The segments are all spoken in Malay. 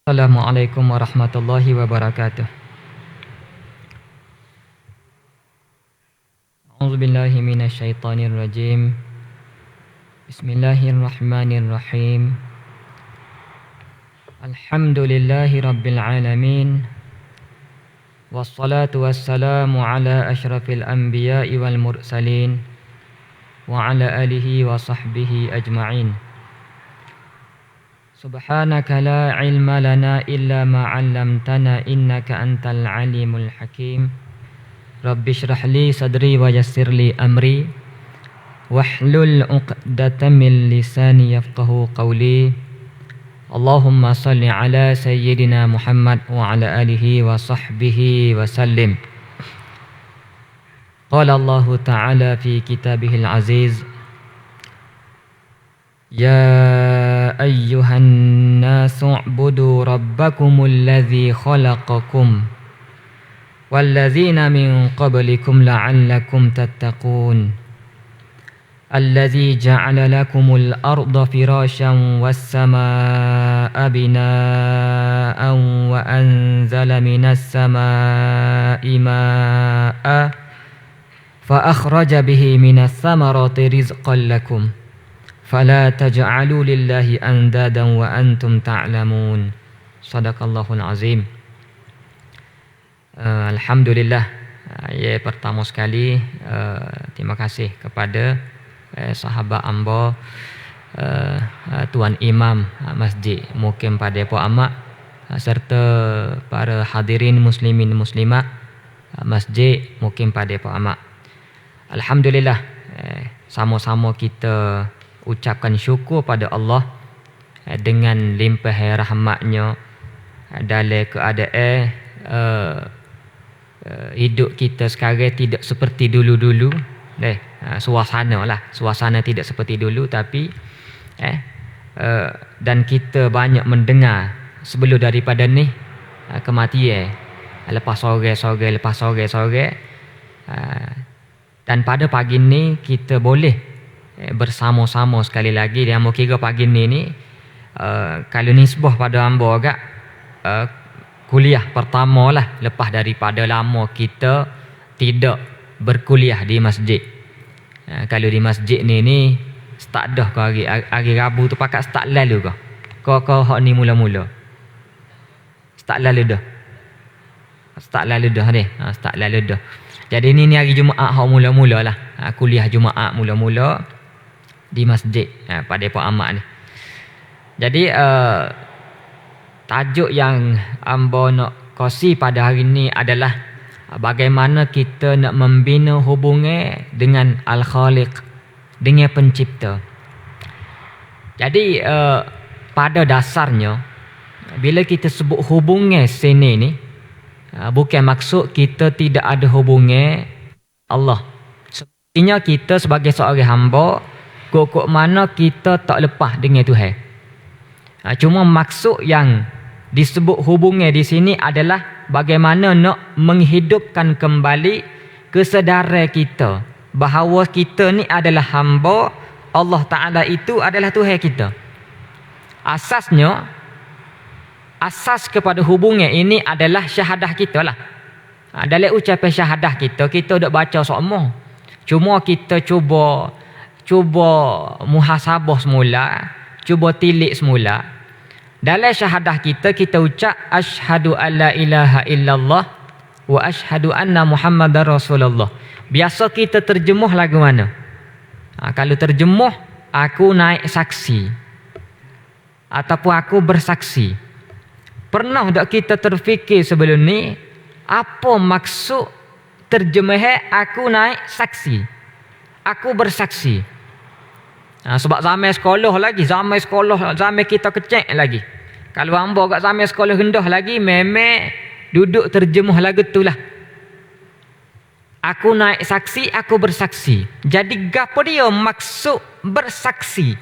Assalamualaikum warahmatullahi wabarakatuh. A'udzu billahi minasyaitonir rajim. Bismillahirrahmanirrahim. Alhamdulillahi rabbil alamin. Wassalatu wassalamu ala asyrafil anbiya'i wal mursalin wa ala alihi wa sahbihi ajma'in. Subhanaka la ilma lana illa ma 'allamtana innaka antal alimul hakim. Rabbi shrah li sadri wa yassir li amri wahlul 'uqdatam min lisani yafqahu qawli. Allahumma salli ala sayyidina Muhammad wa ala alihi wa sahbihi wa sallim. Qala Allah ta'ala fi kitabihil aziz, Ya ayyuhan nasu u'budu rabbakumul ladzi khalaqakum walladzina min qablikum la'allakum tattaqun alladzi ja'ala lakumul arda firasyan was samaa'a binaa'an wa anzala minas samaa'i maa'a fa akhraja bihi minas samarati rizqan lakum fala taj'alu lillahi andadan wa antum ta'lamun. Shadaqallahul azim. Alhamdulillah, pertama sekali terima kasih kepada sahabat amba, Tuan Imam Masjid Mukim Padepok Amak, serta para hadirin muslimin muslimat Masjid Mukim Padepok Amak. Alhamdulillah, sama-sama kita ucapkan syukur pada Allah dengan limpah rahmatnya dalam keadaan hidup kita sekarang tidak seperti dulu-dulu. Suasana tidak seperti dulu, tapi dan kita banyak mendengar sebelum daripada ni kematian lepas sore dan pada pagi ni kita boleh bersama-sama sekali lagi. Dia mau kira pagi ni kalau nisbah pada hamba agak kuliah pertama lah lepas daripada lama kita tidak berkuliah di masjid. Kalau di masjid ni start dah ke hari Rabu tu pakat start lalu ke? Kau hak ni mula-mula. Start lalu dah. Start lalu dah. Jadi ni hari Jumaat hak mula-mula lah. Kuliah Jumaat mula-mula di masjid pada Pak Amak ni. Jadi tajuk yang amba nak kongsi pada hari ni adalah bagaimana kita nak membina hubungan dengan Al-Khaliq, dengan pencipta. Jadi pada dasarnya bila kita sebut hubungan sini ni, bukan maksud kita tidak ada hubungan Allah. Sebenarnya kita sebagai seorang hamba, kok mana kita tak lepas dengan Tuhan. Cuma maksud yang disebut hubungan di sini adalah bagaimana nak menghidupkan kembali kesedaran kita bahawa kita ni adalah hamba Allah Ta'ala, itu adalah Tuhan kita. Asas kepada hubungan ini adalah syahadah kita lah. Dalam ucapan syahadah kita dak baca semua. Cuma kita cuba muhasabah semula, cuba tilik semula. Dalam syahadah kita ucap asyhadu alla ilaha illallah wa asyhadu anna Muhammadar Rasulullah. Biasa kita terjemuh lagu mana? Kalau terjemuh, aku naik saksi ataupun aku bersaksi. Pernah tak kita terfikir sebelum ni apa maksud terjemahan aku naik saksi, aku bersaksi? Sebab zaman kita kecil lagi. Kalau hamba kat zaman sekolah rendah lagi, memang duduk terjemuh lagu tu lah. Aku naik saksi, aku bersaksi. Jadi gapo dia maksud bersaksi?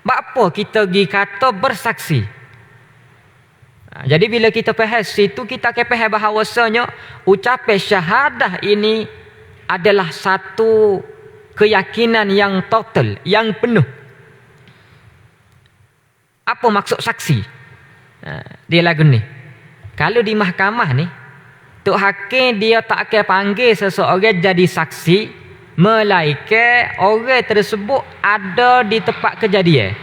Apa kita pergi kata bersaksi? Jadi bila kita faham situ, kita akan faham bahawasanya ucapan syahadah ini adalah satu keyakinan yang total, yang penuh. Apa maksud saksi? Dia lagu ni. Kalau di mahkamah ni, tok hakim dia tak akan panggil seseorang jadi saksi melainkan orang tersebut ada di tempat kejadian.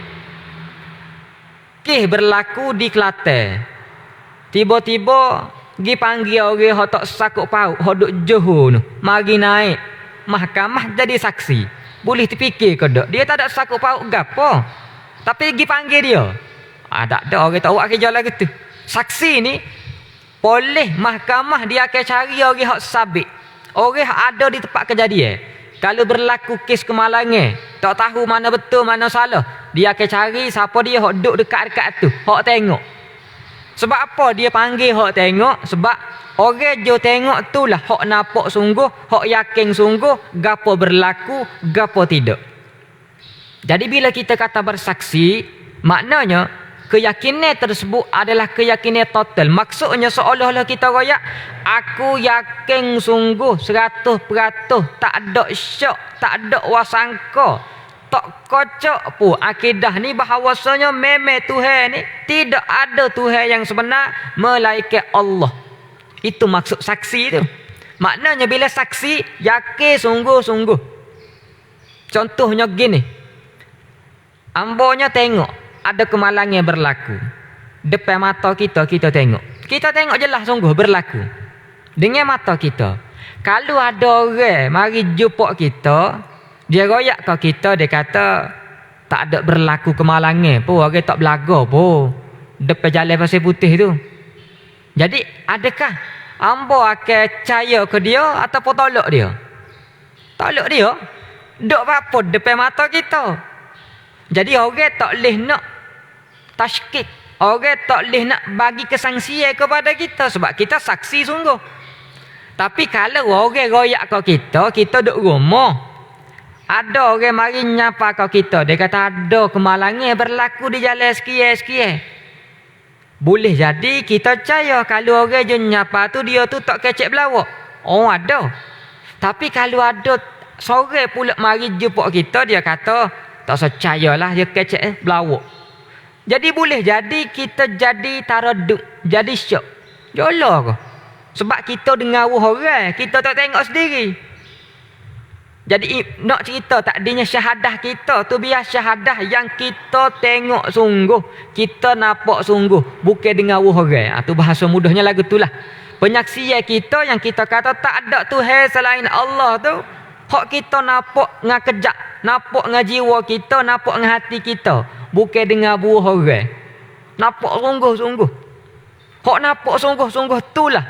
Kes berlaku di Kelantan. Tiba-tiba pergi panggil orang hok tak sakut paut, hok duk Johor tu. Mari naik mahkamah jadi saksi. Boleh terfikir ke tak? Dia tak ada sakut paut gapo. Tapi pergi panggil dia. Tak ada orang tak buat kerja lagu tu. Saksi ni boleh mahkamah dia akan cari orang hak sabit. Orang hak ada di tempat kejadian. Kalau berlaku kes kemalangan, tak tahu mana betul mana salah, dia akan cari siapa dia hak duduk dekat-dekat tu, hak tengok. Sebab apa dia panggil hak tengok? Sebab orang jo tengok tu lah hak nampak sungguh, hak yakin sungguh gapo berlaku, gapo tidak. Jadi bila kita kata bersaksi, maknanya keyakinan tersebut adalah keyakinan total. Maksudnya seolah-olah kita royak, aku yakin sungguh 100% tak ada syak, tak ada wasangka, tak kocok pun akidah ni bahawasanya memang Tuhan ni tidak ada Tuhan yang sebenar melainkan Allah. Itu maksud saksi tu. Maknanya bila saksi yakin sungguh-sungguh. Contohnya gini, ambonya tengok ada kemalangan berlaku depan mata kita, kita tengok jelas sungguh berlaku dengan mata kita. Kalau ada orang mari jumpa kita, dia royak ke kita, dia kata tak ada berlaku kemalangan pun, orang tak belaga pun depan jalan pasir putih tu. Jadi adakah ambo akan percaya ke dia ataupun tolak dia? Tolak dia duk apa depan mata kita. Jadi orang tak boleh nak tashkik, orang tak boleh nak bagi kesangsian kepada kita sebab kita saksi sungguh. Tapi kalau orang royak ke kita duk rumah, ada orang mari nyapa ke kita, dia kata ada kemalangan berlaku di jalan sekian. Boleh jadi kita percaya kalau orang je nyapa tu dia tu tak kecek belawak. Oh ada. Tapi kalau ada sore pula mari jumpa kita, dia kata tak percayalah dia kecek belawak. Jadi boleh jadi kita jadi taraduk, jadi syok. Jolah ke? Sebab kita dengar orang, kita tak tengok sendiri. Jadi nak cerita takdinya syahadah kita tu biar syahadah yang kita tengok sungguh, kita nampak sungguh, bukan dengar orang. Tu bahasa mudahnya lagu tu lah. Penyaksian kita yang kita kata tak ada Tuhan selain Allah tu, hak kita nampak dengan kejap, nampak dengan jiwa kita, nampak dengan hati kita, bukan dengar buah orang. Nampak sungguh-sungguh. Hak nampak sungguh-sungguh itulah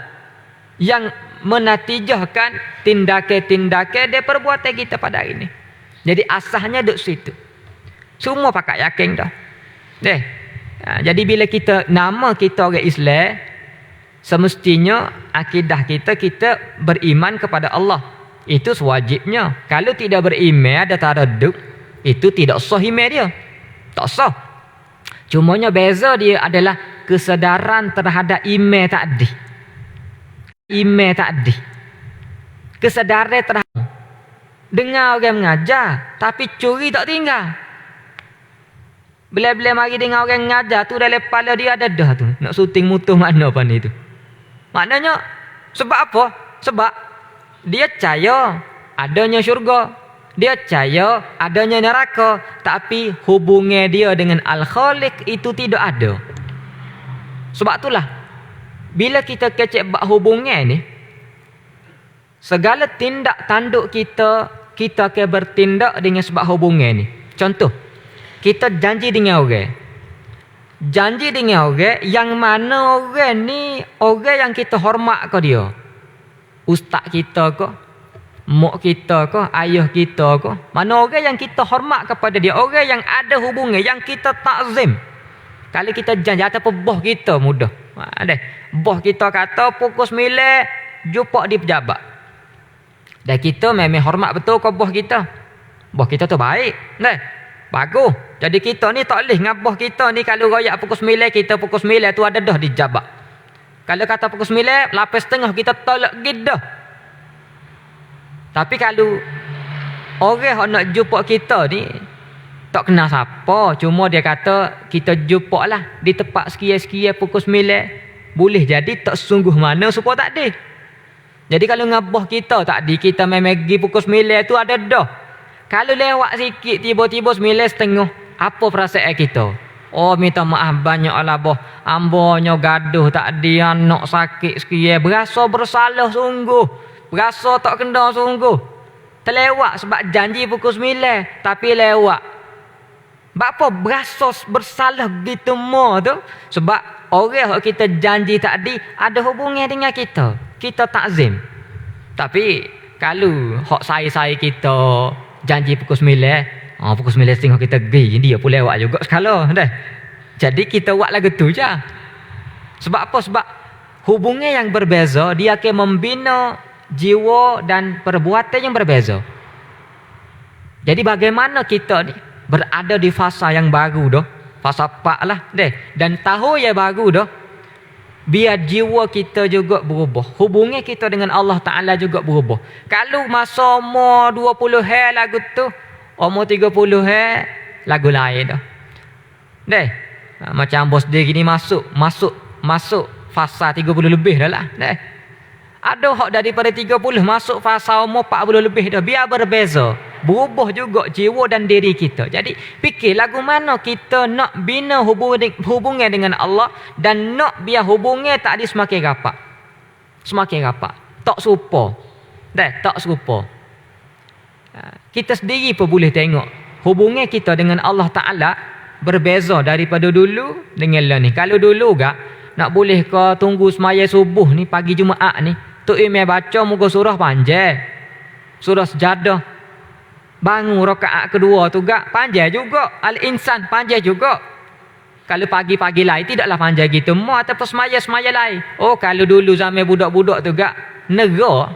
yang menatijahkan tindakan-tindakan dia perbuatan kita pada hari ini. Jadi asasnya duduk situ. Semua pakat yakin dah. Jadi bila kita nama kita orang Islam, semestinya akidah kita beriman kepada Allah. Itu sewajibnya. Kalau tidak beriman ada taraduk, itu tidak sah iman dia. Tak sah. Cumanya beza dia adalah kesedaran terhadap iman tadi. Iman tadi. Kesedaran terhadap dengar orang mengajar tapi curi tak tinggal. Bila-bila mari dengar orang mengajar tu dalam kepala dia ada dah tu. Nak syuting mutuh mana apa ni tu. Maknanya sebab apa? Sebab dia percaya adanya syurga. Dia percaya adanya neraka, tapi hubungan dia dengan Al-Khaliq itu tidak ada. Sebab itulah bila kita kecek bab hubungan ni, segala tindak tanduk kita akan bertindak dengan sebab hubungan ni. Contoh, kita janji dengan orang. Janji dengan orang yang mana orang ni orang yang kita hormat ke dia. Ustaz kita ke, mak kita ke, ayah kita ke, mana orang yang kita hormat kepada dia, orang yang ada hubungan, yang kita takzim. Kalau kita janji ataupun boh kita mudah. Ada boh kita kata pukul 9 jumpa di pejabat. Dan kita memang hormat betul ke boh kita. Boh kita tu baik. Bagus. Jadi kita ni tak boleh dengan boh kita ni kalau royak pukul 9, kita pukul 9 tu ada dah di pejabat. Kalau kata pukul 9, 8.30 kita tolak gitu. Tapi kalau orang yang nak jumpa kita ni Tak kenal siapa. Cuma dia kata kita jumpa lah di tempat sekian-sekian pukul 9. Boleh jadi tak sungguh mana supaya tak ada. Jadi kalau ngabah kita tadi kita main pergi pukul 9 tu ada dah. Kalau lewat sikit tiba-tiba 9:30, apa perasaan kita? Oh, minta maaf banyak lah boh. Ambonya gaduh tak ada anak sakit sekian. Berasa bersalah sungguh. Berasa tak kena sungguh. Terlewat sebab janji pukul 9. Tapi lewat. Sebab apa? Berasa bersalah gitu mo tu. Sebab orang yang kita janji tadi ada hubungan dengan kita. Kita takzim. Tapi kalau hak saya kita janji pukul 9. Pukul 9:30 kita pergi. Dia pun lewat juga sekala dah. Jadi kita buat lagu tu je. Sebab apa? Sebab hubungan yang berbeza dia akan membina jiwa dan perbuatan yang berbeza. Jadi bagaimana kita ni berada di fasa yang baru dah. Fasa 4 lah deh. Dan tahun yang baru dah. Biar jiwa kita juga berubah. Hubungan kita dengan Allah Ta'ala juga berubah. Kalau masa umur 20 lagu tu, umur 30 lagu lain dah. Deh. Macam bos dia gini masuk fasa 30 lebih dah lah. Deh. Ada hak daripada 30 masuk fasa umur 40 lebih dah. Biar berbeza. Berubah juga jiwa dan diri kita. Jadi fikir lagu mana kita nak bina hubungan dengan Allah dan nak biar hubungan tak ada semakin rapat. Semakin rapat. Tak serupa. Tak serupa. Kita sendiri pun boleh tengok hubungan kita dengan Allah Ta'ala berbeza daripada dulu dengan lah ni. Kalau dulu gak nak boleh ke tunggu semaya subuh ni pagi Jumaat ni, Tok Imam baca muka surah panjang, surah Sejadah. Bangun rakaat kedua tu gak panjang juga. Al-Insan panjang juga. Kalau pagi-pagi lain tidaklah panjang gitu. Mau ataupun semaya lain. Oh, kalau dulu zaman budak-budak tu gak negara.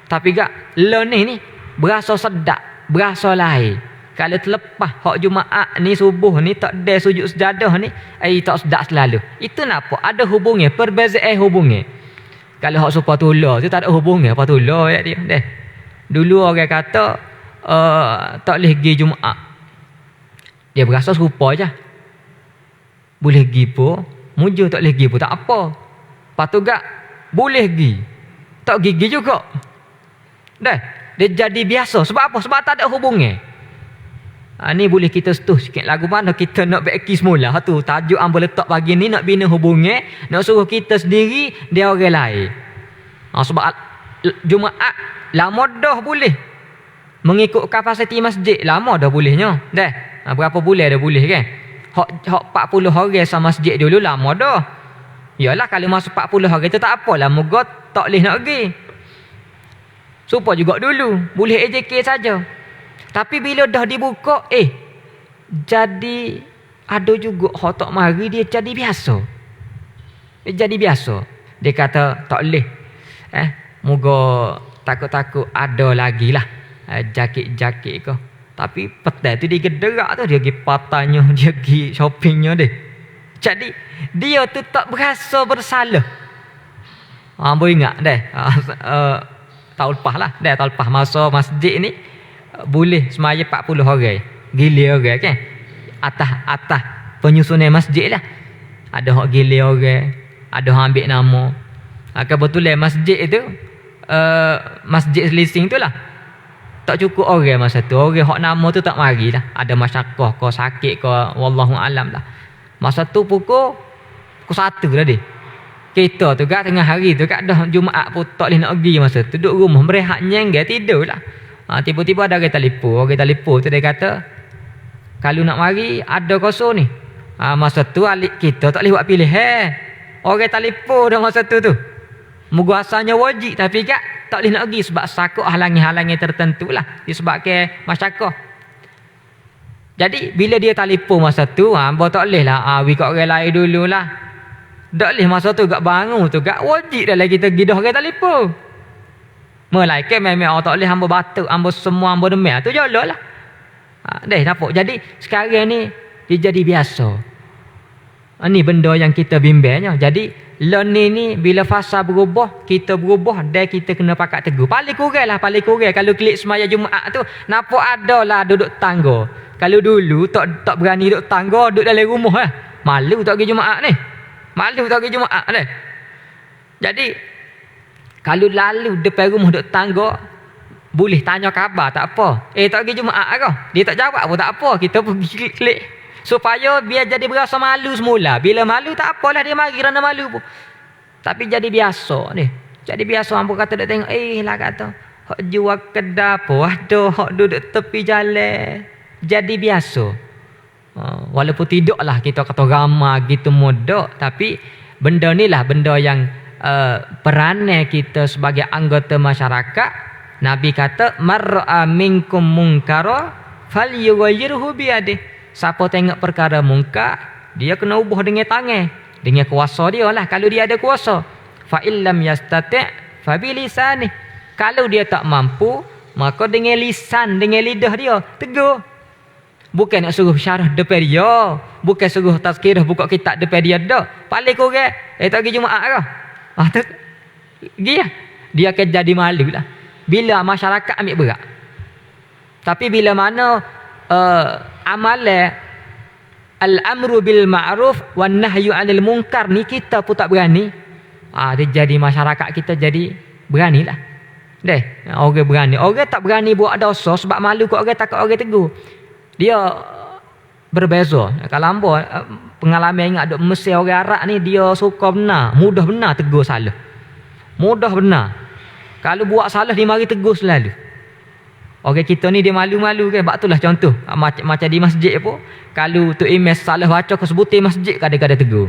Tapi gak lah ni berasa sedap, berasa lain. Kalau terlepas hak Jumaat ni subuh ni tak ada sujud sejadah ni, tak sedap selalu. Itu kenapa? Ada hubungan, perbezaan hubungan. Kalau hak supa tula tu tak ada hubungan apa tula ya dia. Deh. Dulu orang kata tak boleh pergi Jumaat. Dia berasa serupa je. Boleh pergi pun, mujur tak boleh pergi pun tak apa. Patut gak boleh pergi. Tak pergi juga. Dah, dia jadi biasa. Sebab apa? Sebab tak ada hubungan. Ni boleh kita setuh sikit lagu mana kita nak baiki semula. Tu tajuk ambo letak pagi ni nak bina hubungan, nak suruh kita sendiri dia orang lain. Sebab Jumaat lama dah boleh mengikut kapasiti masjid, lama dah bolehnya. Dah. Berapa bulan dah boleh kan? Hak 40 orang sama masjid dulu lama dah. Yalah kalau masuk 40 orang tu tak apalah, moga tak boleh nak pergi. Supaya juga dulu boleh AJK saja. Tapi bila dah dibuka, jadi ada juga hak tak mari dia jadi biasa. Dia jadi biasa. Dia kata tak boleh. Moga takut-takut ada lagi lah jakit-jakit ke. Tapi petai tu dia gederak tu, dia pergi patahnya, dia pergi shoppingnya dia. Jadi dia tu tak berasa bersalah. Boleh ingat dah. Tahun lepas lah. Tahun lepas masa masjid ni boleh semaya 40 orang. Gila orang kan. Atas penyusunan masjid lah. Ada hak gila orang, ada hak ambil nama. Kebetulan masjid itu masjid Selising tu lah. Tak cukup orang masa tu. Orang hak nama tu tak mari lah. Ada masyarakat ke sakit ke wallahu alam lah. Masa tu pukul 1 lah dia. Kita tu kat tengah hari tu kat dah Jumaat pun tak boleh nak pergi masa tu. Duduk rumah berehat nyenggal tidur lah. Tiba-tiba ada orang telefon tu dia kata kalau nak mari ada kosong ni. Masa tu alik kita tak boleh buat pilihan. Orang telefon dah masa tu. Moga asalnya wajib tapi kat tak boleh nak pergi sebab sakut halangi-halangi tertentu lah disebabkan masyarakat. Jadi bila dia telefon masa tu, hamba tak boleh lah wi kat orang lain dululah. Tak boleh masa tu gak bangun tu gak wajib dah lagi kita gidah orang telefon. Melainkan memang tak boleh hamba batuk, hamba semua hamba demam tu jolok lah. Dah nampak. Jadi sekarang ni dia jadi biasa. Ini benda yang kita bimbangnya. Jadi learning ni bila fasa berubah, kita berubah dan kita kena pakat teguh. Paling kurang kalau klik semaya Jumaat tu nampak ada lah duduk tangga. Kalau dulu tak berani duduk tangga, duduk dalam rumah lah. Malu tak pergi Jumaat ni. Jadi kalau lalu depan rumah duduk tangga, boleh tanya khabar tak apa. Tak pergi Jumaat ke? Dia tak jawab pun tak apa. Kita pergi klik. Supaya biar jadi berasa malu semula. Bila malu tak apalah dia mari kerana malu pun. Tapi jadi biasa ni. Jadi biasa hangpa kata dak tengok lah kata. Hak jual kedai apa ada hak duduk tepi jalan. Jadi biasa. Walaupun tidaklah kita kata ramai gitu mudah, tapi benda ni lah benda yang peranan kita sebagai anggota masyarakat. Nabi kata mar'a minkum munkara falyughayyirhu biyadihi. Siapa tengok perkara mungkar, dia kena ubah dengan tangan, dengan kuasa dia lah kalau dia ada kuasa. Fa illam yastati' fa bilisani. Kalau dia tak mampu, maka dengan lisan, dengan lidah dia tegur. Bukan nak suruh syarah depan dia, bukan suruh tazkirah buka kitab depan dia dah. Paling kurang tak pergi Jumaat ke? Tu dia akan jadi malu lah bila masyarakat ambil berat. Tapi bila mana amalan al-amru bil ma'ruf wan nahyu 'anil munkar ni kita pun tak berani, dia jadi masyarakat kita jadi beranilah. Orang berani. Orang tak berani buat dosa sebab malu kat orang, takut orang tegur. Dia berbeza. Kalau hamba pengalaman ingat duk Mesir orang Arab ni, dia suka benar, mudah benar tegur salah. Mudah benar. Kalau buat salah dia mari tegur selalu. Orang kita ni dia malu-malu kan. Sebab itulah contoh macam di masjid pun, kalau tu imam salah baca ke sebutir masjid, kadang-kadang tegur.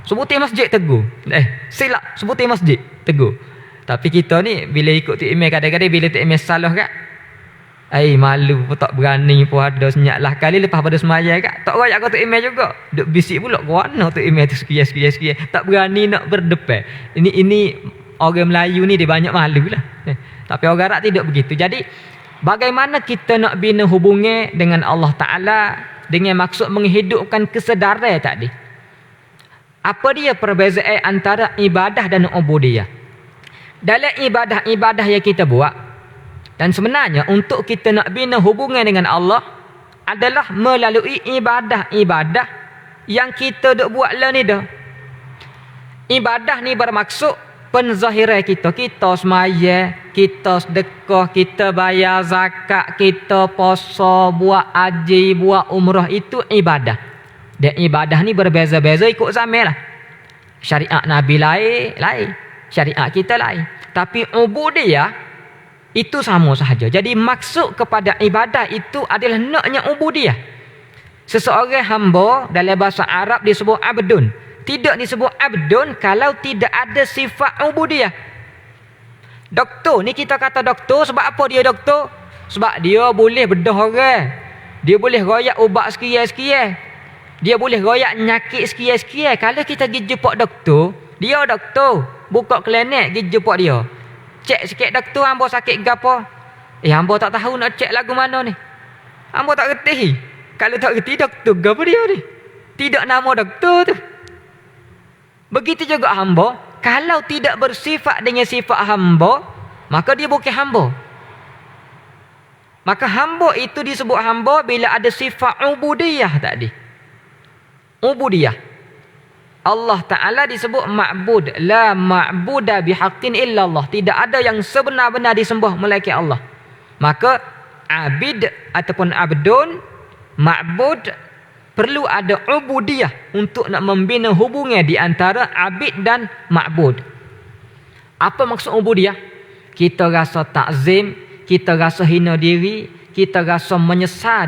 Sebutir masjid tegur. Silap sebutir masjid tegur. Tapi kita ni bila ikut tu imam, kadang-kadang bila tu imam salah kan, malu pun tak berani pun ada senyap lah. Kali lepas pada semaya kan, tak royak kau tu imam juga. Duk bisik pula mana tu imam tu sekian. Tak berani nak berdepan. Ini orang Melayu ni dia banyak malu lah. Tapi orang Arab tidak begitu. Jadi bagaimana kita nak bina hubungan dengan Allah Ta'ala dengan maksud menghidupkan kesedaran tadi? Apa dia perbezaan antara ibadah dan ubudiyah? Dalam ibadah yang kita buat, dan sebenarnya untuk kita nak bina hubungan dengan Allah adalah melalui ibadah-ibadah yang kita duk buat lah ni dah. Ibadah ni bermaksud penzahiran kita. Kita semaya, kita sedekah, kita bayar zakat, kita puasa, buat haji, buat umrah, itu ibadah. Dan ibadah ni berbeza-beza ikut zaman lah. Syariat Nabi lain, syariat kita lain. Tapi ubudiyah itu sama sahaja. Jadi maksud kepada ibadah itu adalah naknya ubudiyah. Seseorang hamba dalam bahasa Arab disebut abdun. Tidak disebut abdun kalau tidak ada sifat ubudiyah. Doktor ni kita kata doktor sebab apa dia doktor? Sebab dia boleh bedah orang. Dia boleh royak ubat sekian-sekian. Dia boleh royak nyakit sekian-sekian. Kalau kita pergi jumpa doktor, dia doktor, buka klinik pergi jumpa dia. Cek sikit doktor, hamba sakit gapo? Hamba tak tahu nak cek lagu mana ni. Hamba tak reti. Kalau tak reti doktor gapo dia ni? Tidak nama doktor tu. Begitu juga hamba, kalau tidak bersifat dengan sifat hamba, maka dia bukan hamba. Maka hamba itu disebut hamba bila ada sifat ubudiyah tadi. Ubudiyah. Allah Ta'ala disebut ma'bud. La ma'buda bihaqqin illallah. Tidak ada yang sebenar-benar disembah melainkan Allah. Maka abid ataupun abdun, ma'bud, perlu ada ubudiyah untuk nak membina hubungan di antara abid dan ma'bud. Apa maksud ubudiyah? Kita rasa takzim, kita rasa hina diri, kita rasa menyesal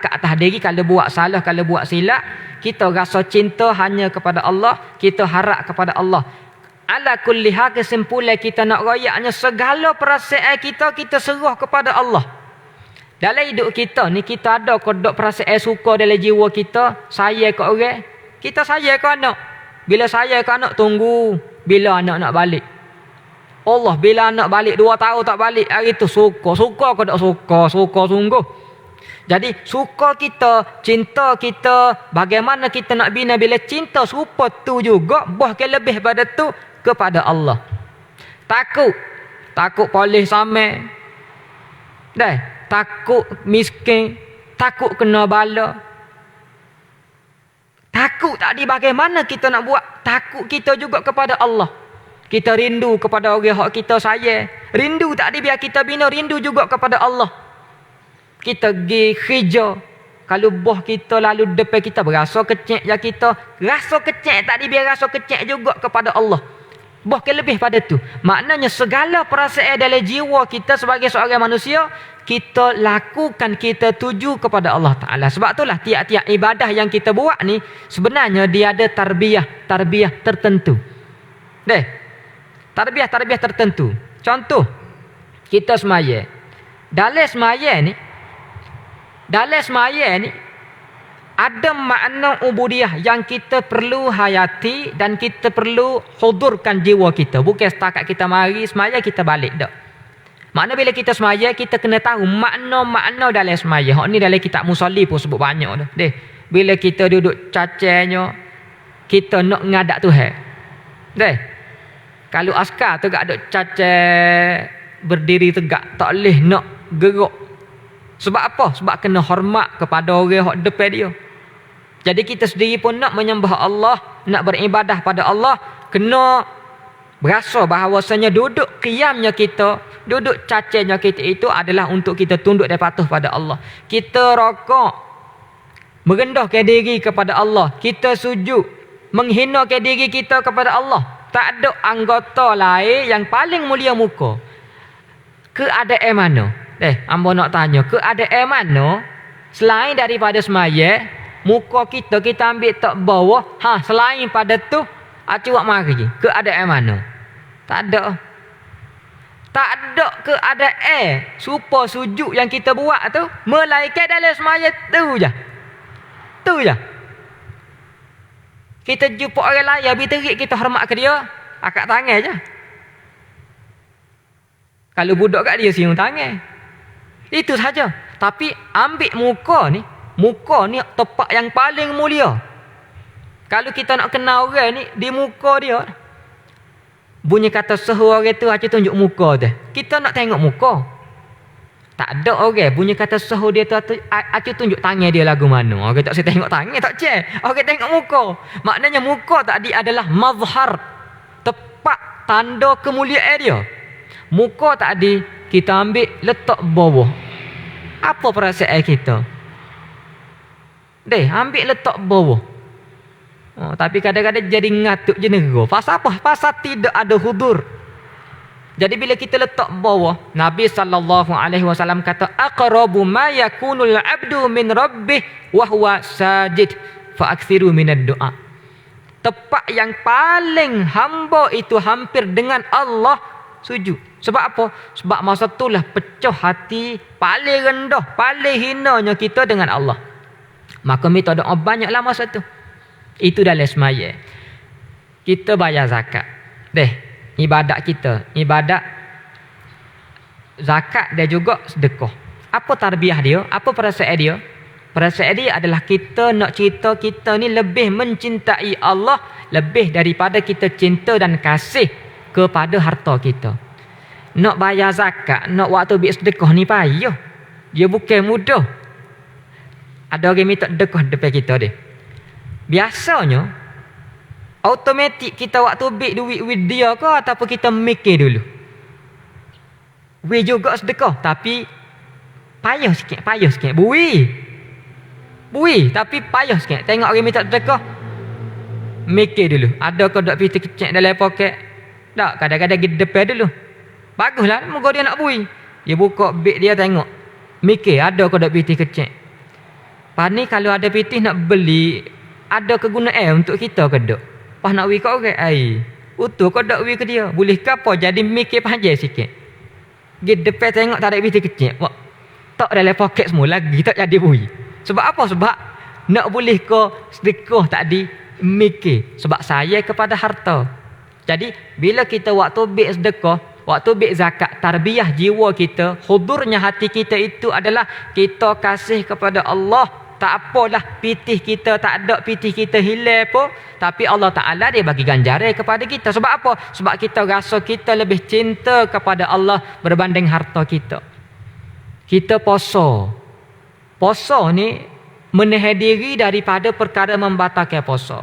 ke atas diri kalau buat salah, kalau buat silap. Kita rasa cinta hanya kepada Allah, kita harap kepada Allah. Ala kulli hal, kesimpulan kita nak royaknya segala perasaan kita serah kepada Allah. Dalam hidup kita ni, kita ada kodok perasaan suka dalam jiwa kita, sayang ke orang, kita sayang ke anak. Bila sayang ke anak, tunggu bila anak nak balik. Allah, bila anak balik 2 tahun tak balik, hari tu suka ke tak suka, suka sungguh. Jadi suka kita, cinta kita, bagaimana kita nak bina bila cinta serupa tu juga, bahkan lebih pada tu kepada Allah. Takut polis sama. Takut miskin, takut kena bala. Takut tadi bagaimana kita nak buat? Takut kita juga kepada Allah. Kita rindu kepada orang yang kita sayang. Rindu tadi biar kita bina rindu juga kepada Allah. Kita pergi kerja. Kalau boh kita lalu depan kita berasa kecil ya kita. Rasa kecil tadi biar rasa kecil juga kepada Allah. Bahkan lebih pada tu. Maknanya segala perasaan dalam jiwa kita sebagai seorang manusia, kita lakukan, kita tuju kepada Allah Ta'ala. Sebab itulah tiap-tiap ibadah yang kita buat ni, sebenarnya dia ada tarbiyah tertentu. Tarbiyah tertentu. Contoh, kita semaya. Dalam semaya ni, ada makna ubudiyah yang kita perlu hayati dan kita perlu hudurkan jiwa kita. Bukan setakat kita mari semaya kita balik tak. Makna bila kita semaya kita kena tahu makna dalam semaya. Hak ni dalam kitab Musalli pun sebut banyak dah. Bila kita duduk cacanya kita nak ngadak Tuhan. Kalau askar tu gak ada cacah berdiri tegak, tak boleh nak gerak. Sebab apa? Sebab kena hormat kepada orang yang depan dia. Jadi kita sendiri pun nak menyembah Allah, nak beribadah pada Allah, kena berasa bahawasanya duduk qiyamnya kita, duduk cacahnya kita itu adalah untuk kita tunduk dan patuh pada Allah. Kita rokok, merendahkan diri kepada Allah. Kita sujud, menghinakan diri kita kepada Allah. Tak ada anggota lain yang paling mulia muka. Keadaan mana? Hamba nak tanya, keadaan mana selain daripada semaya, muka kita ambil tak bawah, selain pada tu, acuak mari. Keadaan mana? Tak ada. Tak ada keadaan supa sujud yang kita buat tu, melainkan dalam semaya tu je. Tu je. Kita jumpa orang lain, habis terik kita hormat ke dia, akak tangan je. Kalau budak kat dia siung tangan. Itu saja. Tapi ambil muka ni tempat yang paling mulia. Kalau kita nak kenal orang ni di muka dia, bunyi kata sehu orang tu acu tunjuk muka tu. Kita nak tengok muka. Tak ada orang bunyi kata sehu dia tu acu tunjuk tangan dia lagu mana. Orang tak saya tengok tangan, tak cek. Orang tengok muka. Maknanya muka tadi adalah mazhar, tempat tanda kemuliaan dia. Muka tadi kita ambil letak bawah. Apa perasaan kita? Ambil letak bawah. Tapi kadang-kadang jadi ngatuk je negara. Pasal apa? Pasal tidak ada hudur. Jadi bila kita letak bawah, Nabi SAW kata, aqrabu ma yakunul abdu min rabbih wa huwa sajid fa aktsiru minad du'a. Tempat yang paling hamba itu hampir dengan Allah sujud. Sebab apa? Sebab masa itulah pecah hati paling rendah, paling hinanya kita dengan Allah. Maka minta doa banyaklah masa tu. Itu dalam semaya. Kita bayar zakat. Ibadat kita, ibadat zakat dia juga sedekah. Apa tarbiyah dia? Apa perasaan dia? Perasaan dia adalah kita nak cerita kita ni lebih mencintai Allah lebih daripada kita cinta dan kasih kepada harta kita. Nak bayar zakat, nak waktu ambil sedekah ni payah. Dia bukan mudah. Ada orang minta sedekah depan kita dia. Biasanya automatik kita waktu ambil duit with dia ke ataupun kita mikir dulu. We juga sedekah tapi payah sikit. Bui tapi payah sikit. Tengok orang minta sedekah, mikir dulu. Ada ke dak piti kecil dalam poket? Tak, kadang-kadang pergi depan dulu. Baguslah, moga dia nak bui. Dia buka beg dia tengok. Mikir, ada ke dak piti kecil? Pas ni kalau ada piti nak beli, ada kegunaan untuk kita ke dak? Pas nak bui ke orang, utuh ke dak bui ke dia? Boleh ke apa? Jadi mikir panjang sikit. Pergi depan tengok tak ada piti kecil. Wah, tak dalam poket semua lagi, tak jadi bui. Sebab apa? Sebab nak boleh ke sedekah tadi, mikir. Sebab saya kepada harta. Jadi bila kita waktu ambil sedekah, Waktu ambil zakat, tarbiyah jiwa kita, hudurnya hati kita itu adalah kita kasih kepada Allah. Tak apalah pitih kita tak ada, pitih kita hilang pun, tapi Allah Ta'ala dia bagi ganjaran kepada kita. Sebab apa? Sebab kita rasa kita lebih cinta kepada Allah berbanding harta kita. Kita puasa. Puasa ni menahan diri daripada perkara membatalkan puasa.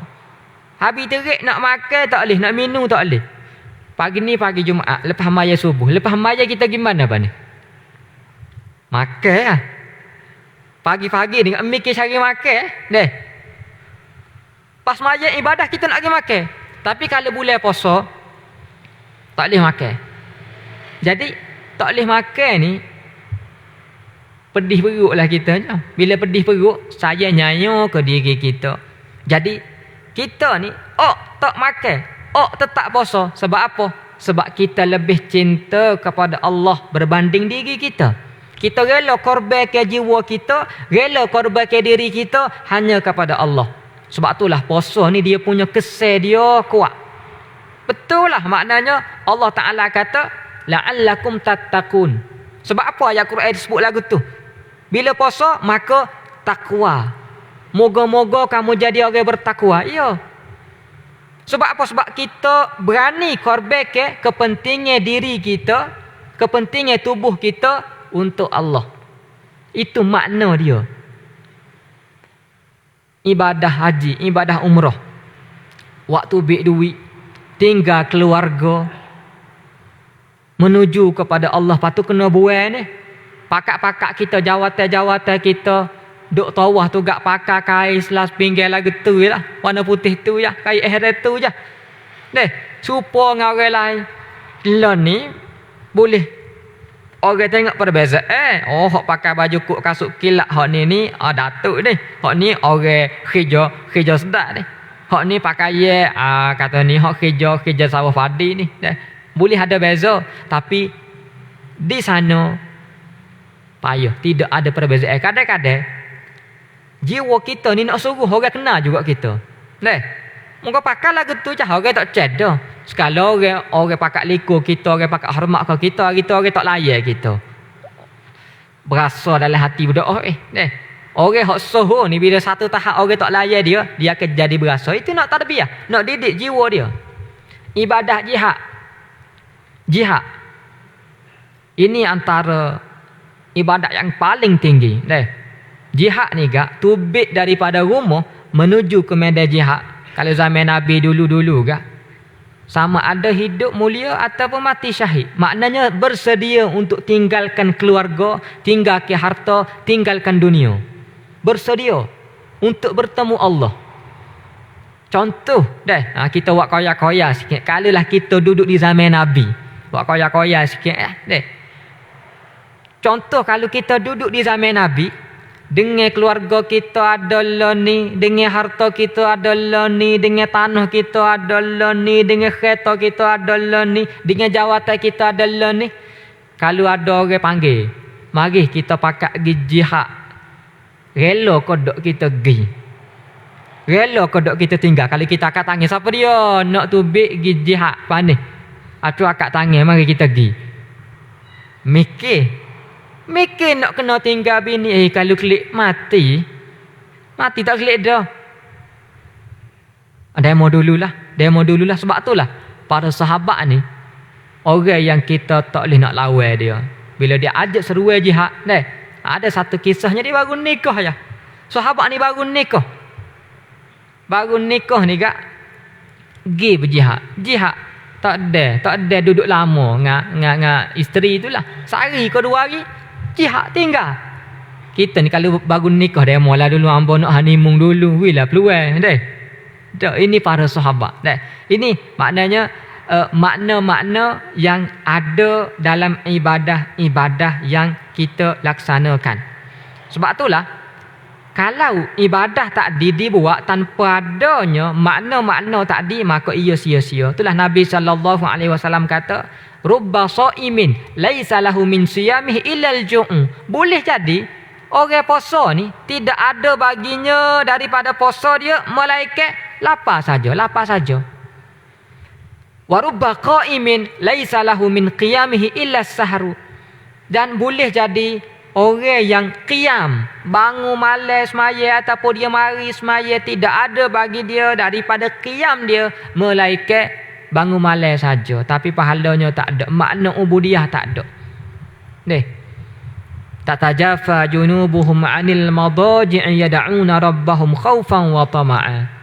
Habis terik nak makan tak boleh, nak minum tak boleh. Pagi ni pagi Jumaat, lepas maya subuh. Lepas maya kita gimana apa ni? Makan lah. Pagi-pagi ni mikir cari makan. Deh. Pas maya ibadah kita nak pergi makan. Tapi kalau bulan puasa, tak boleh makan. Jadi, tak boleh makan ni, pedih perut lah kita. Bila pedih perut, saya nyanyo ke diri kita. Jadi, kita ni, tak makan. Tetap puasa. Sebab apa? Sebab kita lebih cinta kepada Allah berbanding diri kita. Kita rela korbankan jiwa kita, rela korbankan diri kita hanya kepada Allah. Sebab itulah puasa ni dia punya kesan dia kuat. Betul lah maknanya Allah Ta'ala kata, la'allakum tattaqun. Sebab apa ayat Quran disebut lagu tu? Bila puasa, maka takwa. Moga-moga kamu jadi orang bertakwa. Ya. Sebab apa? Sebab kita berani korbankan kepentingan diri kita, kepentingan tubuh kita untuk Allah. Itu makna dia. Ibadah haji, ibadah umrah. Waktu ambil duit, tinggal keluarga, menuju kepada Allah. Patut kena buat ni. Pakak-pakak kita, jawatan-jawatan kita, duk tawah tu gak pakar kain selas pinggir lagu tu je lah. Warna putih tu je, kain ihram tu je. Deh, supo dengan orang lain. Lah ni, boleh orang tengok perbezaan. Hak pakai baju kuk kasut kilat, hak ni datuk ni. Hak ni orang kerja sedap ni. Hak ni pakai kata ni hak kerja sawah padi ni. Boleh ada beza, tapi di sana payah, tidak ada perbezaan. Kadang-kadang jiwa kita ni nak suruh orang kenal juga kita. Muka pakai lagu tu je, orang tak cedar. Sekali orang pakai liku kita, orang pakai hormat ke kita, hari tu orang tak layan kita. Berasa dalam hati budak, orang hak soho ni bila satu tahap orang tak layan dia akan jadi berasa. Itu nak tarbiyah, nak didik jiwa dia. Ibadah jihad. Jihad. Ini antara ibadat yang paling tinggi. Jihad ni gak tubik daripada rumah menuju ke medan jihad. Kalau zaman Nabi dulu-dulu gak, sama ada hidup mulia ataupun mati syahid. Maknanya bersedia untuk tinggalkan keluarga, tinggalkan harta, tinggalkan dunia. Bersedia untuk bertemu Allah. Contoh kita buat koyak-koyak sikit. Kalalah kita duduk di zaman Nabi, buat koyak-koyak sikit. Contoh kalau kita duduk di zaman Nabi, dengan keluarga kita adalah ni, dengan harta kita adalah ni, dengan tanah kita adalah ni, dengan kereta kita adalah ni, dengan jawatan kita adalah ni. Kalau ada orang panggil, mari kita pakai pergi jihad. Rela kodok kita pergi. Rela kodok kita tinggal. Kalau kita angkat tangan, siapa dia nak tubik pergi jihad panih? Atu angkat tangan, mari kita pergi. Mikir nak kena tinggal bini. Kalau klik mati tak klik dah. Demo dululah. Sebab itulah para sahabat ni, orang yang kita tak boleh nak lawan dia. Bila dia ajak seruai jihad, ada satu kisahnya, dia baru nikah ya. Sahabat ni baru nikah ni gak pergi berjihad. Jihad tak ada duduk lama dengan isteri itulah. Sehari ke 2 hari jihad tinggal. Kita ni kalau baru nikah demo lah dulu, hamba nak honeymoon dulu, wilah peluang ini para sahabat. Ini maknanya makna-makna yang ada dalam ibadah yang kita laksanakan. Sebab itulah kalau ibadah tak dibuat tanpa adanya makna-makna tadi, maka ia sia-sia. Itulah Nabi SAW kata, rubba shaimin laisa lahu min siyamih illal ju'u. Boleh jadi orang puasa ni tidak ada baginya daripada puasa dia melainkan lapar saja. Wa rubba qa'imin laisa lahu min qiyamihi illa sahru. Dan boleh jadi orang yang qiyam, bangun malam semaya ataupun dia mari semaya, tidak ada bagi dia daripada qiyam dia melainkan bangun malam saja, tapi pahalanya tak ada, makna ubudiyah tak ada. Deh. Tatajafa junubuhum 'anil madaji' yad'una rabbahum khaufan wa tama'a.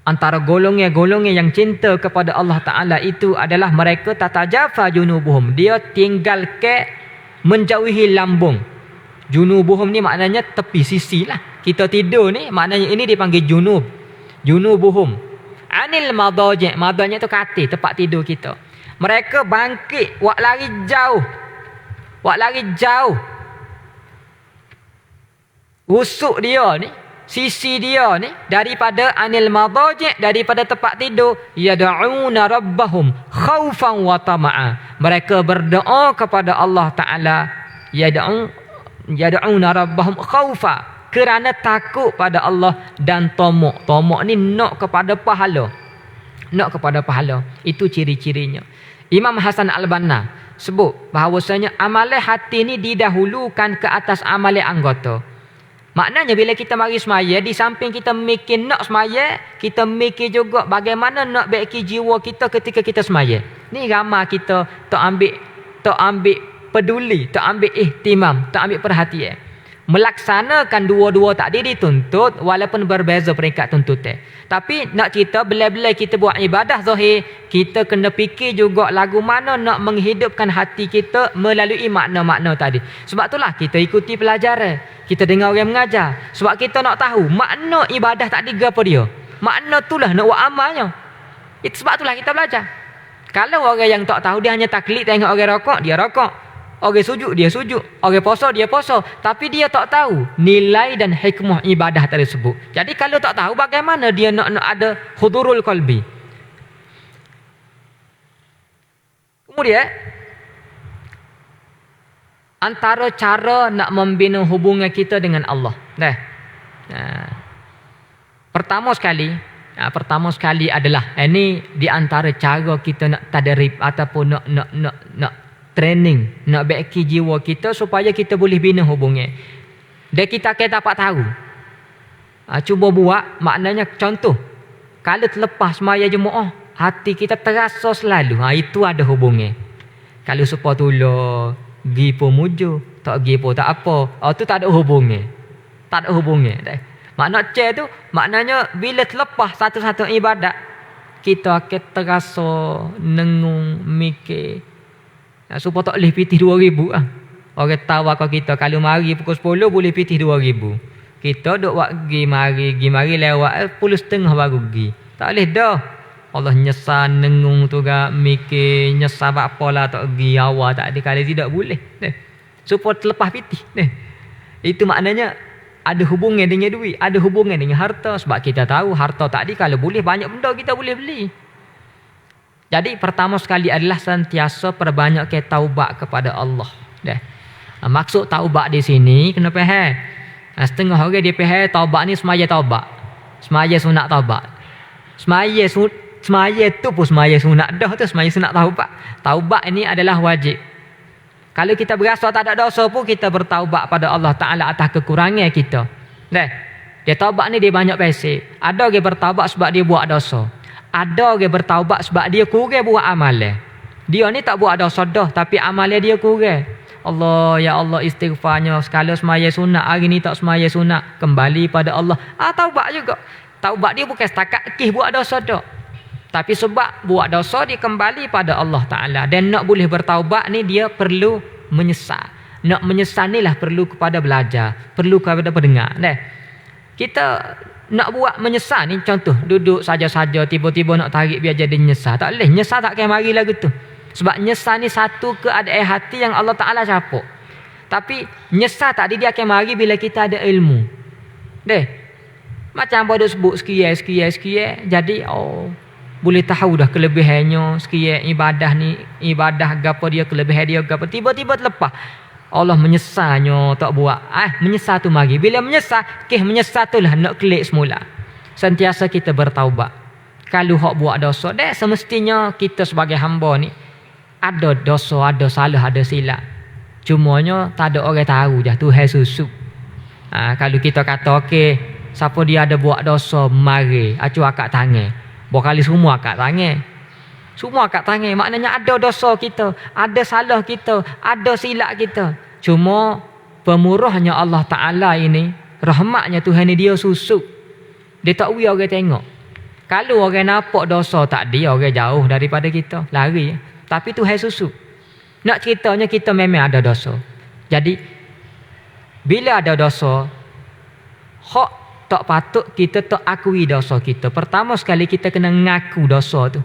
Antara golongan-golongan yang cinta kepada Allah Ta'ala itu adalah mereka tatajafa junubuhum. Dia tinggal ke menjauhi lambung. Junubuhum ni maknanya tepi sisi lah. Kita tidur ni maknanya ini dipanggil junub. Junubuhum. Anil madaji'. Madaji' tu katil, tempat tidur kita. Mereka bangkit, wak lari jauh. Wak lari jauh. Rusuk dia ni, sisi dia ni daripada anil madaji', daripada tempat tidur, yad'una rabbahum khaufan wa tama'a. Mereka berdoa kepada Allah Ta'ala, yad'una rabbahum khaufa, kerana takut pada Allah, dan tamak. Tamak ni nak kepada pahala. Nak kepada pahala. Itu ciri-cirinya. Imam Hasan Al-Banna sebut bahawasanya amalan hati ni didahulukan ke atas amalan anggota. Maknanya bila kita mari semaya, di samping kita mikir nak semaya, kita mikir juga bagaimana nak baiki jiwa kita ketika kita semaya. Ni ramai kita tak ambil peduli, tak ambil ihtimam, tak ambil perhatian. Melaksanakan dua-dua tadi dituntut walaupun berbeza peringkat tuntutan. Tapi nak kita bila-bila kita buat ibadah zahir, kita kena fikir juga lagu mana nak menghidupkan hati kita melalui makna-makna tadi. Sebab itulah kita ikuti pelajaran, kita dengar orang mengajar. Sebab kita nak tahu makna ibadah tadi apa dia. Makna itulah nak buat amalnya. Itu sebab itulah kita belajar. Kalau orang yang tak tahu, dia hanya taklid tengok orang rokok, dia rokok. Orang sujud, dia sujud. Orang puasa, dia puasa. Tapi dia tak tahu nilai dan hikmah ibadah tersebut. Jadi kalau tak tahu, bagaimana dia nak ada hudurul qalbi. Kemudian, antara cara nak membina hubungan kita dengan Allah. Pertama sekali adalah, ini di antara cara kita nak tadarib ataupun nak training, nak baiki jiwa kita supaya kita boleh bina hubungan. Dan kita akan dapat tahu. Cuba buat, maknanya contoh. Kalau terlepas semaya jemaah, hati kita terasa selalu. Itu ada hubungan. Kalau supaya tolong, pergi pun mujur, tak pergi pun tak apa. Itu tak ada hubungan. Tak ada hubungan. Makna tu, maknanya bila terlepas satu-satu ibadat, kita akan terasa nengung, mikir. Supaya tak boleh pitih 2,000 lah. Orang tawakal kita, kalau mari pukul 10 boleh pitih 2,000. Kita duk buat pergi mari lewat 10.30 baru pergi. Tak boleh dah. Allah nyesal nengung tu gak mikir nyesal apalah tak pergi awal tak ada, kalau tidak boleh. Supaya terlepas pitih. Itu maknanya ada hubungan dengan duit, ada hubungan dengan harta. Sebab kita tahu harta tadi kalau boleh banyak benda kita boleh beli. Jadi pertama sekali adalah sentiasa perbanyak ke taubat kepada Allah. Maksud taubat di sini kena faham. Setengah orang dia faham taubat ni semaya taubat. Semaya sunat taubat. Semaya tu pun semaya sunat dah tu, semaya sunat taubat. Taubat ini adalah wajib. Kalau kita berasa tak ada dosa pun kita bertaubat pada Allah Ta'ala atas kekurangan kita. Dia taubat ni dia banyak pasal. Ada orang bertaubat sebab dia buat dosa. Ada orang bertaubat sebab dia kurang buat amalan. Dia ni tak buat dosa dah, tapi amalan dia kurang. Allah, ya Allah, istighfarnya sekala semaya sunat, hari ni tak semaya sunat, kembali pada Allah. Taubat juga. Taubat dia bukan setakat buat dosa dah. Tapi sebab buat dosa dia kembali pada Allah Ta'ala. Dan nak boleh bertaubat ni dia perlu menyesal. Nak menyesal ni lah perlu kepada belajar, perlu kepada pendengar. Kita nak buat menyesal ni, contoh duduk saja-saja tiba-tiba nak tarik biar jadi nyesal. Tak boleh, nyesal tak akan mari lagu tu. Sebab nyesal ni satu keadaan hati yang Allah Ta'ala capuk. Tapi nyesal tadi dia akan mari bila kita ada ilmu. Macam apa dia sebut sekian. Jadi boleh tahu dah kelebihannya sekian ibadah ni, ibadah gapo dia, kelebihan dia gapo. Tiba-tiba terlepas. Allah menyesalnya tak buat. Menyesal tu mari. Bila menyesal tu lah nak klik semula. Sentiasa kita bertaubat. Kalau hak buat dosa, semestinya kita sebagai hamba ni ada dosa, ada salah, ada silap. Cumanya tak ada orang tahu je, Tuhan susu. Kalau kita kata okey, siapa dia ada buat dosa, mari acu akak tangan. Berkali semua akak tangan. Semua akak tangan, maknanya ada dosa kita, ada salah kita, ada silap kita. Cuma pemurahnya Allah Ta'ala ini, rahmatnya Tuhan ni dia susu. Dia tak ui orang tengok. Kalau orang nampak dosa tak dia, orang jauh daripada kita, lari. Tapi Tuhan susu. Nak ceritanya kita memang ada dosa. Jadi bila ada dosa, hak tak patut kita tak akui dosa kita. Pertama sekali kita kena ngaku dosa tu.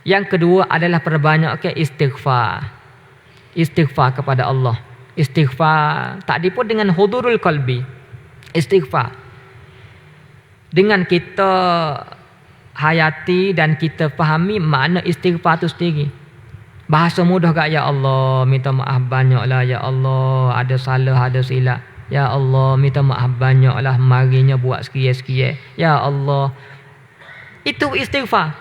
Yang kedua adalah perbanyakkan istighfar. Istighfar kepada Allah. Istighfar tak pun dengan hudurul qalbi. Istighfar dengan kita hayati dan kita fahami makna istighfar tu sendiri. Bahasa mudah kat, ya Allah, minta maaf banyaklah, ya Allah, ada salah, ada silap. Ya Allah, minta maaf banyaklah, marinya buat sekian-sekian. Ya Allah. Itu istighfar.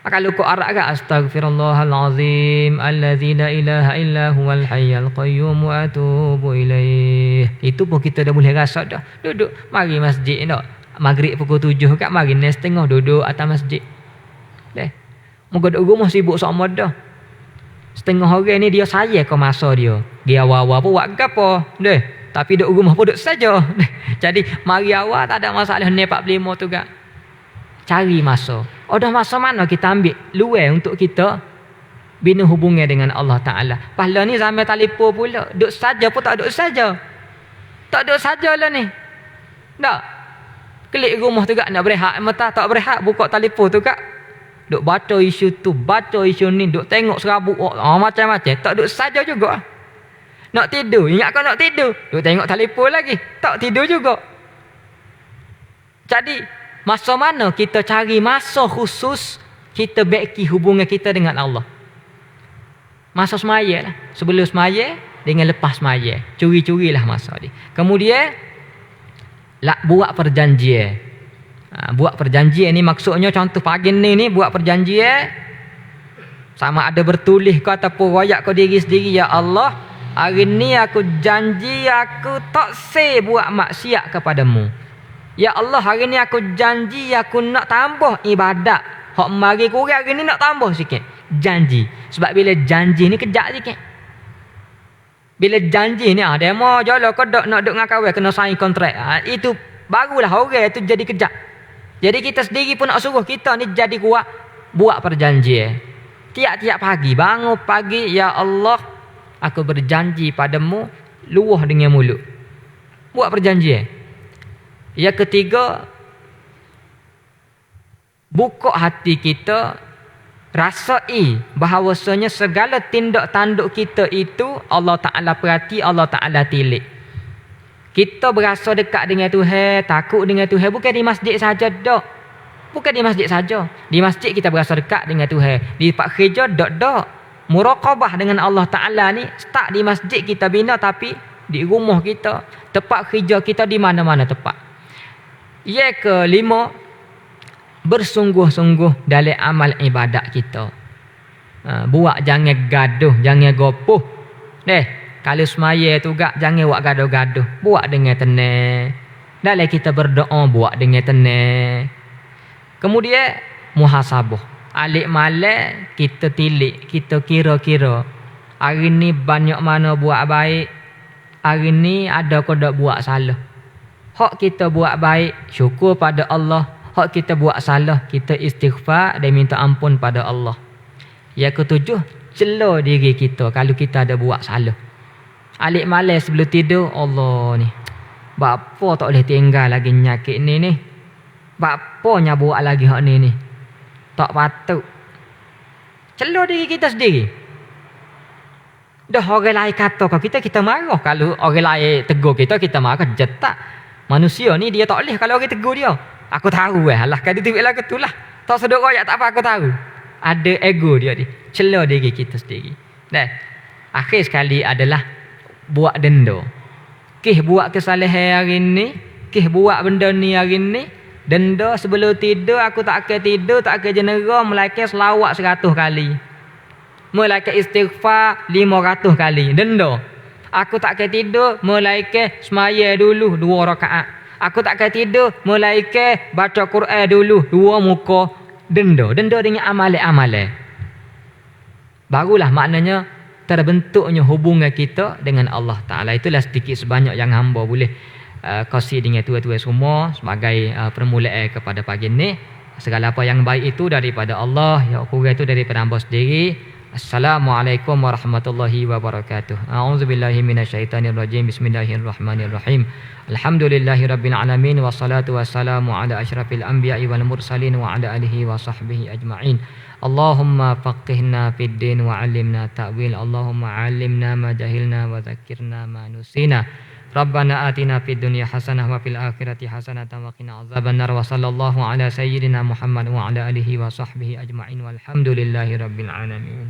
Kalau kau arak kat, astaghfirullahalazim allazi la ilaha illa huwal hayyul qayyum wa atubu ilaih. Itu pun kita dah boleh rasa dah. Duduk mari masjid dah. Maghrib pukul 7 kat mari 6:30 duduk atas masjid. Moga duk rumah sibuk sama dah. Setengah orang ni dia sayang ke masa dia. Dia awal-awal pun buat gapo. Tapi duk rumah pun duk saja. Jadi mari awal tak ada masalah ni 45 tu gak. Cari masa. Dah masa mana kita ambil luar untuk kita bina hubungan dengan Allah Ta'ala. Pahala ni zaman telefon pula. Duk saja pun tak duk saja. Tak duk sajalah ni. Tak. Klik rumah tu kak nak berehat, mata tak berehat buka telefon tu kak. Duk baca isu tu, baca isu ni, duk tengok serabut macam-macam. Tak duk saja juga. Nak tidur, ingat kau nak tidur, duk tengok telefon lagi. Tak tidur juga. Jadi masa mana kita cari masa khusus kita baiki hubungan kita dengan Allah? Masa semaya lah. Sebelum semaya dengan lepas semaya. Curi-curilah masa ni. Kemudian buat perjanjian. Buat perjanjian ni maksudnya contoh pagi ni buat perjanjian. Sama ada bertulis ke ataupun royak ke diri sendiri. Ya Allah, hari ni aku janji aku tak buat maksiat kepadamu. Ya Allah, hari ni aku janji aku nak tambah ibadat. Hak mari kurang hari ni nak tambah sikit. Janji. Sebab bila janji ni kejap sikit. Bila janji ni demo jolo kau nak duk ngakawai kena sign kontrak. Itu barulah orang itu jadi kejap. Jadi kita sendiri pun nak suruh kita ni jadi kuat buat perjanjian. Tiap-tiap pagi bangun pagi, ya Allah, aku berjanji padamu luah dengan mulut. Buat perjanjian. Yang ketiga, buka hati kita, rasai bahawasanya segala tindak tanduk kita itu Allah Ta'ala perhati, Allah Ta'ala tilik. Kita berasa dekat dengan Tuhan, takut dengan Tuhan, bukan di masjid saja dak. Bukan di masjid saja. Di masjid kita berasa dekat dengan Tuhan. Di tempat kerja dak. Muraqabah dengan Allah Ta'ala ni start di masjid kita bina, tapi di rumah kita, tempat kerja kita, di mana-mana tempat. Yang kelima, bersungguh-sungguh dalam amal ibadat kita. Buat jangan gaduh, jangan gopoh. Kalau semaya tu gak jangan buat gaduh-gaduh. Buat dengan tenang. Dalam kita berdoa buat dengan tenang. Kemudian muhasabah. Alik malam kita tilik, kita kira-kira. Hari ni banyak mana buat baik. Hari ni ada kau dak buat salah. Hak kita buat baik, syukur pada Allah. Hak kita buat salah, kita istighfar dan minta ampun pada Allah. Yang ketujuh, cela diri kita kalau kita ada buat salah. Alik malam sebelum tidur, Allah ni, bapa tak boleh tinggal lagi nyakit ni. Bapa nya buat lagi hak ni. Tak patut. Cela diri kita sendiri. Dah orang lain kata kita marah. Kalau orang lain tegur kita marah. Jetak. Manusia ni dia tak boleh kalau orang tegur dia. Aku tahu alah kalau tu lah ketulah. Tak sedar royak tak apa aku tahu. Ada ego dia ni. Cela diri kita sendiri. Dan akhir sekali adalah buat denda. Buat kesalahan hari ni, buat benda ni hari ni, Denda sebelum tidur aku tak akan tidur, tak akan jenera melainkat selawat 100 kali. Melainkat istighfar 500 kali. Denda. Aku tak akan tidur melainkat semaya dulu 2 rakaat. Aku tak akan tidur melainkat baca Quran dulu 2 muka. Denda dengan amalan-amalan. Barulah maknanya terbentuknya hubungan kita dengan Allah Ta'ala. Itulah sedikit sebanyak yang hamba boleh kongsi dengan tuan-tuan semua sebagai permulaan kepada pagi ini. Segala apa yang baik itu daripada Allah, yang kurang itu daripada hamba sendiri. Assalamualaikum warahmatullahi wabarakatuh. A'udzubillahi minasyaitonirrajim. Bismillahirrahmanirrahim. Alhamdulillahirabbil alamin wassalatu wassalamu ala asyrafil anbiya'i wal mursalin wa ala alihi wa sahbihi ajma'in. Allahumma faqihna fid din wa 'allimna ta'wil. Allahumma 'allimna ma jahilna wa dzakkirna ma nusina. Rabbana atina fid dunya hasanah wa fil akhirati hasanatan wa qina azabannar. Wa sallallahu ala sayyidina Muhammad wa ala alihi wa sahbihi ajma'in walhamdulillahi rabbil alamin.